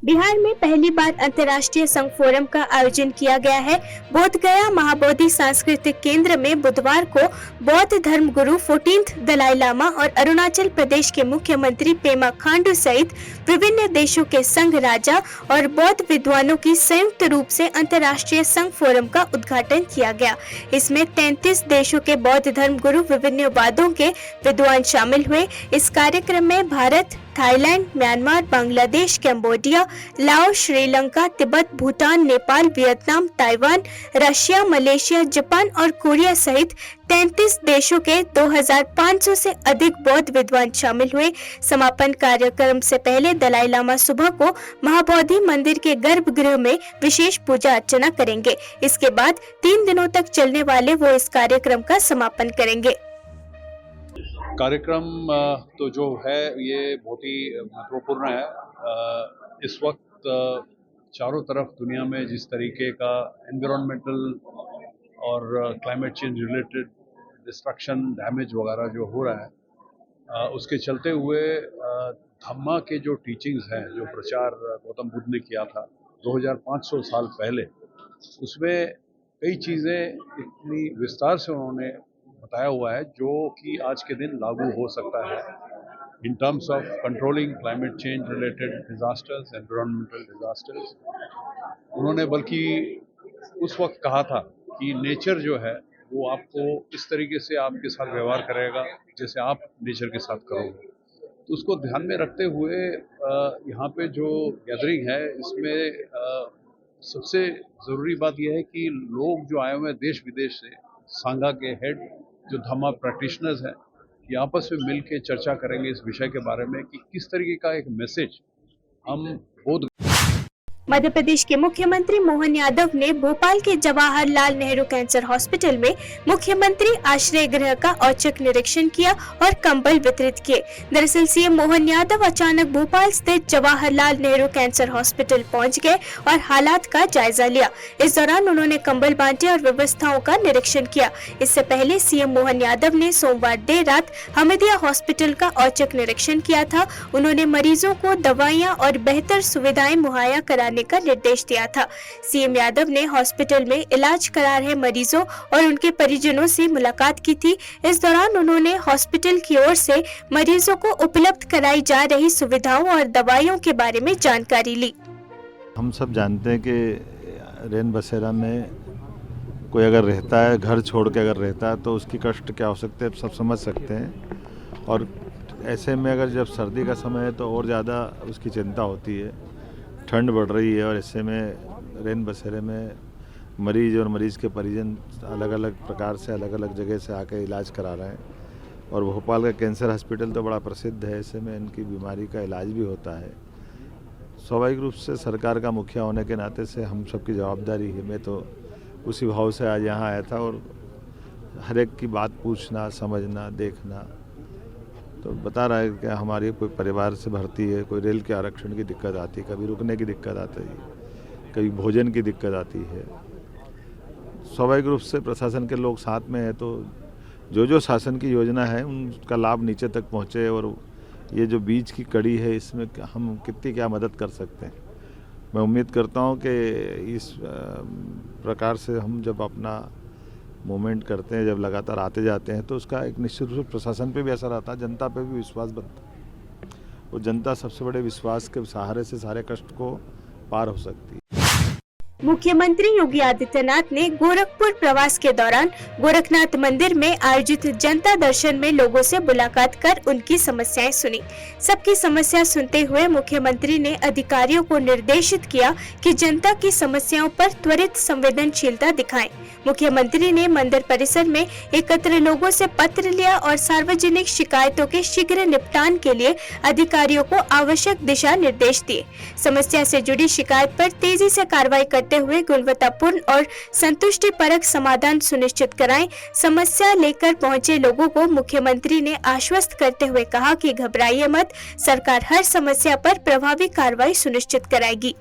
बिहार में पहली बार अंतर्राष्ट्रीय संघ फोरम का आयोजन किया गया है। बोधगया महाबोधि सांस्कृतिक केंद्र में बुधवार को बौद्ध धर्म गुरु 14th दलाई लामा और अरुणाचल प्रदेश के मुख्यमंत्री पेमा खांडू सहित विभिन्न देशों के संघ राजा और बौद्ध विद्वानों की संयुक्त रूप से अंतर्राष्ट्रीय संघ फोरम का उद्घाटन किया गया। इसमें 33 देशों के बौद्ध धर्म गुरु विभिन्न वादों के विद्वान शामिल हुए। इस कार्यक्रम में Bharat, Thailand, Myanmar, Bangladesh, Cambodia, Laos, Sri Lanka, Tibet, Bhutan, Nepal, Vietnam, Taiwan, Russia, Malaysia, Japan और कोरिया सहित 33 देशों के 2500 से अधिक बौद्ध विद्वान शामिल हुए। समापन कार्यक्रम से पहले दलाई लामा सुबह को महाबोधि मंदिर के गर्भगृह में विशेष पूजा अर्चना करेंगे। इसके बाद 3 दिनों तक चलने वाले वो इस कार्यक्रम का समापन करेंगे। कार्यक्रम तो जो है ये बहुत ही महत्वपूर्ण है। इस वक्त चारों तरफ दुनिया में जिस तरीके का एनवायरमेंटल और climate change related destruction, damage वगैरह जो हो रहा है, उसके चलते हुए धम्मा के जो टीचिंग्स हैं, जो प्रचार गौतम बुद्ध ने किया था 2500 साल पहले, उसमें कई चीज़ें इतनी विस्तार से उन्होंने बताया हुआ है जो कि आज के दिन लागू हो सकता है in terms of controlling climate change related disasters, environmental disasters. उन्होंने बल्कि उस वक्त कहा था कि नेचर जो है वो आपको इस तरीके से आपके साथ व्यवहार करेगा जैसे आप नेचर के साथ करोगे। तो उसको ध्यान में रखते हुए यहाँ पे जो गैदरिंग है, इसमें सबसे ज़रूरी बात यह है कि लोग जो आए हुए हैं देश विदेश से, सांगा के हेड जो धम्मा प्रैक्टिशनर्स हैं, ये आपस में मिल के चर्चा करेंगे इस विषय के बारे में कि किस तरीके का एक मैसेज हम बोध। मध्य प्रदेश के मुख्यमंत्री मोहन यादव ने भोपाल के जवाहरलाल नेहरू कैंसर हॉस्पिटल में मुख्यमंत्री आश्रय गृह का औचक निरीक्षण किया और कंबल वितरित किए। दरअसल सीएम मोहन यादव अचानक भोपाल स्थित जवाहरलाल नेहरू कैंसर हॉस्पिटल पहुंच गए और हालात का जायजा लिया। इस दौरान उन्होंने कंबल बांटे और व्यवस्थाओं का निरीक्षण किया। इससे पहले सीएम मोहन यादव ने सोमवार देर रात हमीदिया हॉस्पिटल का औचक निरीक्षण किया था। उन्होंने मरीजों को दवाइयाँ और बेहतर सुविधाएं मुहैया कराने का निर्देश दिया था। सीएम यादव ने हॉस्पिटल में इलाज करा रहे मरीजों और उनके परिजनों से मुलाकात की थी। इस दौरान उन्होंने हॉस्पिटल की ओर से मरीजों को उपलब्ध कराई जा रही सुविधाओं और दवाइयों के बारे में जानकारी ली। हम सब जानते हैं कि रैन बसेरा में कोई अगर रहता है, घर छोड़ के अगर रहता है, तो उसकी कष्ट क्या हो सकते हैं सब समझ सकते हैं। और ऐसे में अगर जब सर्दी का समय है तो और ज़्यादा उसकी चिंता होती है। ठंड बढ़ रही है और ऐसे में रैन बसेरे में मरीज और मरीज़ के परिजन अलग अलग प्रकार से अलग अलग जगह से आकर इलाज करा रहे हैं। और भोपाल का कैंसर हॉस्पिटल तो बड़ा प्रसिद्ध है, ऐसे में इनकी बीमारी का इलाज भी होता है। स्वाभाविक रूप से सरकार का मुखिया होने के नाते से हम सबकी जवाबदारी है। मैं तो उसी भाव से आज यहाँ आया था और हर एक की बात पूछना, समझना, देखना। तो बता रहा है कि हमारी कोई परिवार से भर्ती है, कोई रेल के आरक्षण की दिक्कत आती है, कभी रुकने की दिक्कत आती है, कभी भोजन की दिक्कत आती है। स्वाभाविक रूप से प्रशासन के लोग साथ में है तो जो शासन की योजना है उनका लाभ नीचे तक पहुँचे और ये जो बीच की कड़ी है इसमें हम कितनी क्या मदद कर सकते हैं। मैं उम्मीद करता हूँ कि इस प्रकार से हम जब अपना मूवमेंट करते हैं, जब लगातार आते जाते हैं, तो उसका एक निश्चित रूप से प्रशासन पे भी असर आता है, जनता पे भी विश्वास बनता है। वो जनता सबसे बड़े विश्वास के सहारे से सारे कष्ट को पार हो सकती है। मुख्यमंत्री योगी आदित्यनाथ ने गोरखपुर प्रवास के दौरान गोरखनाथ मंदिर में आयोजित जनता दर्शन में लोगों से मुलाकात कर उनकी समस्याएं सुनी। सबकी समस्या सुनते हुए मुख्यमंत्री ने अधिकारियों को निर्देशित किया कि जनता की समस्याओं पर त्वरित संवेदनशीलता दिखाएं। मुख्यमंत्री ने मंदिर परिसर में एकत्र लोगों से पत्र लिया और सार्वजनिक शिकायतों के शीघ्र निपटान के लिए अधिकारियों को आवश्यक दिशा निर्देश दिए। समस्या से जुड़ी शिकायत पर तेजी से कार्रवाई करते हुए गुणवत्तापूर्ण और संतुष्टिपरक समाधान सुनिश्चित कराएं। समस्या लेकर पहुंचे लोगों को मुख्यमंत्री ने आश्वस्त करते हुए कहा कि घबराइए मत, सरकार हर समस्या पर प्रभावी कार्रवाई सुनिश्चित कराएगी।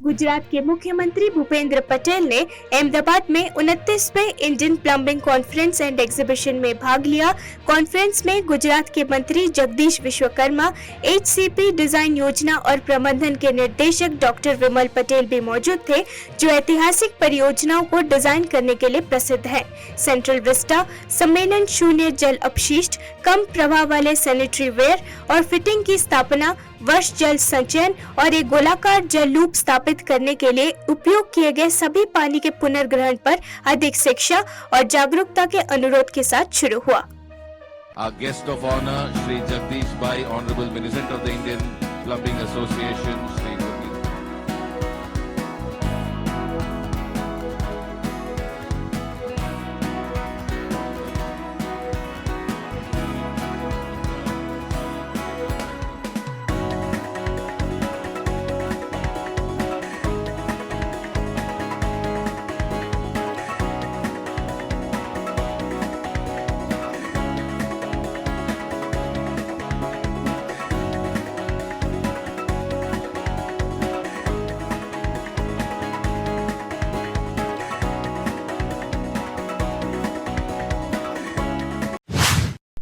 गुजरात के मुख्यमंत्री भूपेंद्र पटेल ने अहमदाबाद में 29वें Indian plumbing conference and exhibition में भाग लिया। कॉन्फ्रेंस में गुजरात के मंत्री जगदीश विश्वकर्मा, HCP डिजाइन योजना और प्रबंधन के निर्देशक डॉक्टर विमल पटेल भी मौजूद थे, जो ऐतिहासिक परियोजनाओं को डिजाइन करने के लिए प्रसिद्ध है। सेंट्रल विस्टा सम्मेलन शून्य जल अपशिष्ट, कम प्रभाव वाले सैनिटरी वेयर और फिटिंग की स्थापना, वर्ष जल संचयन और एक गोलाकार जल लूप स्थापित करने के लिए उपयोग किए गए सभी पानी के पुनर्ग्रहण पर अधिक शिक्षा और जागरूकता के अनुरोध के साथ शुरू हुआ। Our guest of honor, Shri Jagdish Bhai, Honorable President of the Indian Plumbing Association, Shri Gurdeep.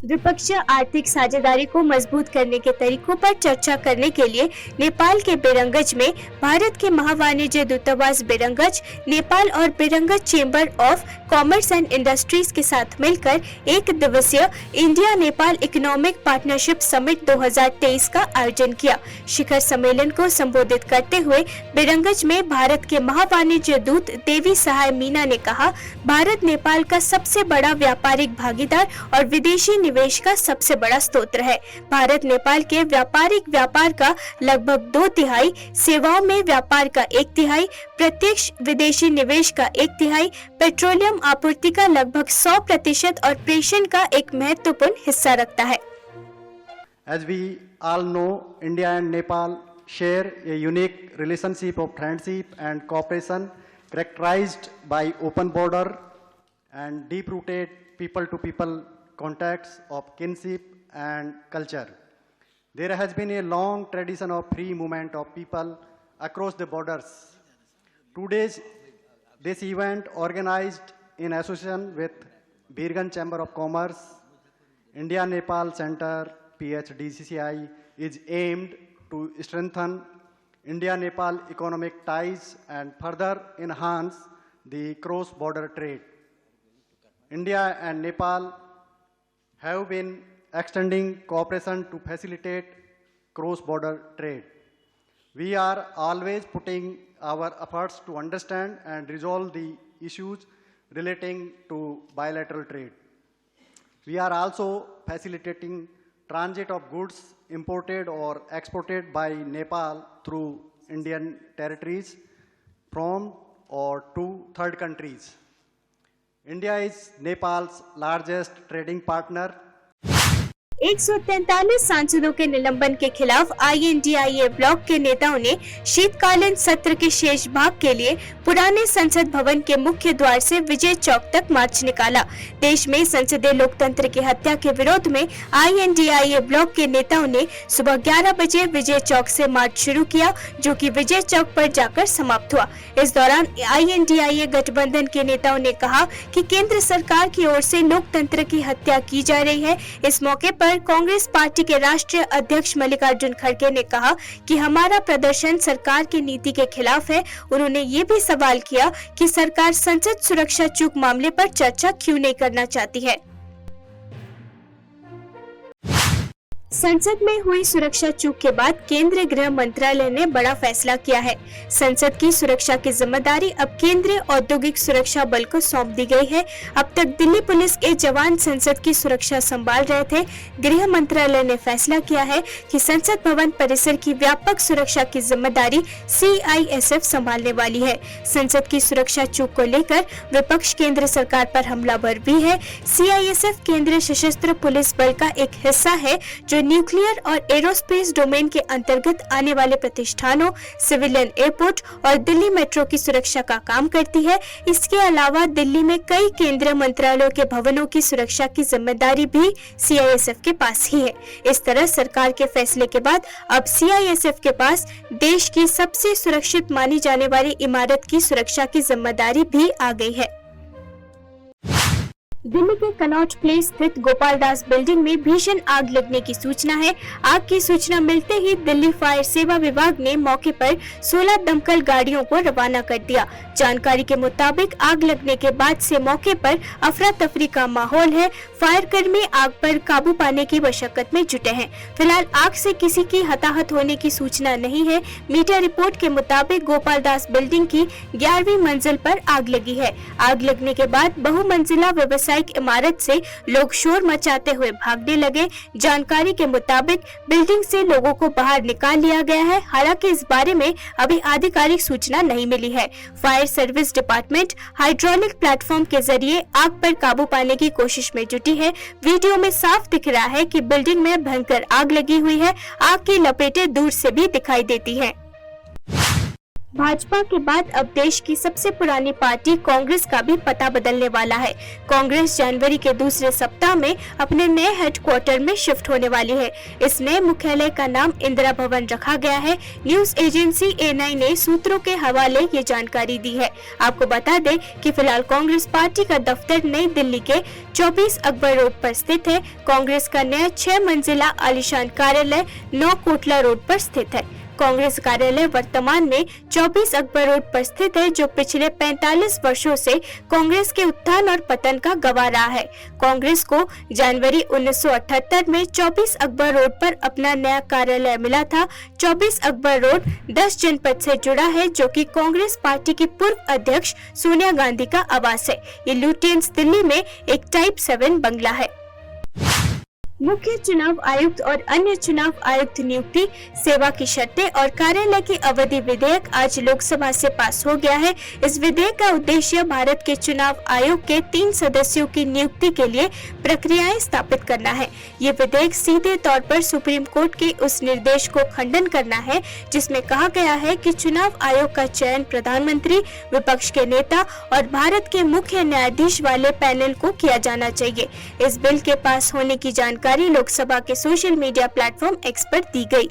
द्विपक्षीय आर्थिक साझेदारी को मजबूत करने के तरीकों पर चर्चा करने के लिए नेपाल के बेरंगज में भारत के महावाणिज्य दूतावास बेरंगज, नेपाल और Birgunj chamber of commerce and industries के साथ मिलकर एक दिवसीय India Nepal economic partnership summit 2023 का आयोजन किया। शिखर सम्मेलन को संबोधित करते हुए बेरंगज में भारत के महावाणिज्य दूत देवी सहाय मीना ने कहा, भारत नेपाल का सबसे बड़ा व्यापारिक भागीदार और विदेशी निवेश का सबसे बड़ा स्रोत है। भारत नेपाल के व्यापारिक व्यापार का लगभग 2/3, सेवाओं में व्यापार का 1/3, प्रत्यक्ष विदेशी निवेश का 1/3, पेट्रोलियम आपूर्ति का लगभग 100% और प्रेषण का एक महत्वपूर्ण हिस्सा रखता है। As we all know, India and Nepal share a unique relationship of friendship and cooperation characterized by open border and deep-rooted people-to-people contacts of kinship and culture. There has been a long tradition of free movement of people across the borders. This event, organized in association with Birgan Chamber of Commerce, India Nepal Center, PHDCCI, is aimed to strengthen India-Nepal economic ties and further enhance the cross-border trade. India and Nepal have been extending cooperation to facilitate cross-border trade. We are always putting our efforts to understand and resolve the issues relating to bilateral trade. We are also facilitating transit of goods imported or exported by Nepal through Indian territories from or to third countries. India is Nepal's largest trading partner. 143 सांसदों के निलंबन के खिलाफ INDIA block के नेताओं ने शीतकालीन सत्र के शेष भाग के लिए पुराने संसद भवन के मुख्य द्वार से विजय चौक तक मार्च निकाला। देश में संसदीय लोकतंत्र की हत्या के विरोध में INDIA ब्लॉक के नेताओं ने सुबह 11 बजे विजय चौक से मार्च शुरू किया, जो कि विजय चौक पर जाकर समाप्त हुआ। इस दौरान INDIA गठबंधन के नेताओं ने कहा कि केंद्र सरकार की ओर से लोकतंत्र की हत्या की जा रही है। इस मौके पर कांग्रेस पार्टी के राष्ट्रीय अध्यक्ष मल्लिकार्जुन खड़गे ने कहा कि हमारा प्रदर्शन सरकार की नीति के खिलाफ है। उन्होंने ये भी सवाल किया कि सरकार संसद सुरक्षा चूक मामले पर चर्चा क्यों नहीं करना चाहती है। संसद में हुई सुरक्षा चूक के बाद केंद्रीय गृह मंत्रालय ने बड़ा फैसला किया है। संसद की सुरक्षा की जिम्मेदारी अब केंद्रीय औद्योगिक सुरक्षा बल को सौंप दी गई है। अब तक दिल्ली पुलिस के जवान संसद की सुरक्षा संभाल रहे थे। गृह मंत्रालय ने फैसला किया है कि संसद भवन परिसर की व्यापक सुरक्षा की जिम्मेदारी CISF संभालने वाली है। संसद की सुरक्षा चूक को लेकर विपक्ष केंद्र सरकार पर हमलावर भी है। CISF केंद्रीय सशस्त्र पुलिस बल का एक हिस्सा है जो जो न्यूक्लियर और एरोस्पेस डोमेन के अंतर्गत आने वाले प्रतिष्ठानों, सिविलियन एयरपोर्ट और दिल्ली मेट्रो की सुरक्षा का काम करती है। इसके अलावा दिल्ली में कई केंद्रीय मंत्रालयों के भवनों की सुरक्षा की जिम्मेदारी भी CISF के पास ही है। इस तरह सरकार के फैसले के बाद अब CISF के पास देश की सबसे सुरक्षित मानी जाने वाली इमारत की सुरक्षा की जिम्मेदारी भी आ गई है। दिल्ली के कनॉट प्लेस स्थित गोपाल दास बिल्डिंग में भीषण आग लगने की सूचना है। आग की सूचना मिलते ही दिल्ली फायर सेवा विभाग ने मौके पर 16 दमकल गाड़ियों को रवाना कर दिया। जानकारी के मुताबिक आग लगने के बाद से मौके पर अफरा तफरी का माहौल है। फायर कर्मी आग पर काबू पाने की मशक्कत में जुटे हैं। फिलहाल आग से किसी की हताहत होने की सूचना नहीं है। मीडिया रिपोर्ट के मुताबिक गोपाल दास बिल्डिंग की 11वीं मंजिल पर आग लगी है। आग लगने के बाद बहुमंजिला व्यवसायिक इमारत से लोग शोर मचाते हुए भागने लगे। जानकारी के मुताबिक बिल्डिंग से लोगों को बाहर निकाल लिया गया है। हालांकि इस बारे में अभी आधिकारिक सूचना नहीं मिली है। Fire service department hydraulic platform के जरिए आग पर काबू पाने की कोशिश में जुटी है। वीडियो में साफ दिख रहा है कि बिल्डिंग में भयंकर आग लगी हुई है। आग की लपेटें दूर से भी दिखाई देती हैं। भाजपा के बाद अब देश की सबसे पुरानी पार्टी कांग्रेस का भी पता बदलने वाला है। कांग्रेस जनवरी के दूसरे सप्ताह में अपने नए हेडक्वार्टर में शिफ्ट होने वाली है। इस नए मुख्यालय का नाम इंदिरा भवन रखा गया है। न्यूज एजेंसी A9 ने सूत्रों के हवाले ये जानकारी दी है। आपको बता दें कि फिलहाल कांग्रेस पार्टी का दफ्तर नई दिल्ली के 24 अकबर रोड पर स्थित है। कांग्रेस का नया 6 मंजिला आलीशान कार्यालय 9 कोटला रोड पर स्थित है। कांग्रेस कार्यालय वर्तमान में 24 अकबर रोड पर स्थित है, जो पिछले 45 वर्षों से कांग्रेस के उत्थान और पतन का गवाह रहा है। कांग्रेस को जनवरी 1978 में 24 अकबर रोड पर अपना नया कार्यालय मिला था। 24 अकबर रोड 10 जनपद से जुड़ा है, जो कि कांग्रेस पार्टी की पूर्व अध्यक्ष सोनिया गांधी का आवास है। ये लुटियंस दिल्ली में एक टाइप 7 बंगला है। मुख्य चुनाव आयुक्त और अन्य चुनाव आयुक्त नियुक्ति, सेवा की शर्तें और कार्यालय की अवधि विधेयक आज लोकसभा से पास हो गया है। इस विधेयक का उद्देश्य भारत के चुनाव आयोग के 3 सदस्यों की नियुक्ति के लिए प्रक्रियाएं स्थापित करना है। ये विधेयक सीधे तौर पर सुप्रीम कोर्ट के उस निर्देश को खंडन करना है जिसमें कहा गया है कि चुनाव आयोग का चयन प्रधानमंत्री, विपक्ष के नेता और भारत के मुख्य न्यायाधीश वाले पैनल को किया जाना चाहिए। इस बिल के पास होने की जानकारी लोकसभा के सोशल मीडिया प्लेटफॉर्म X पर दी गई।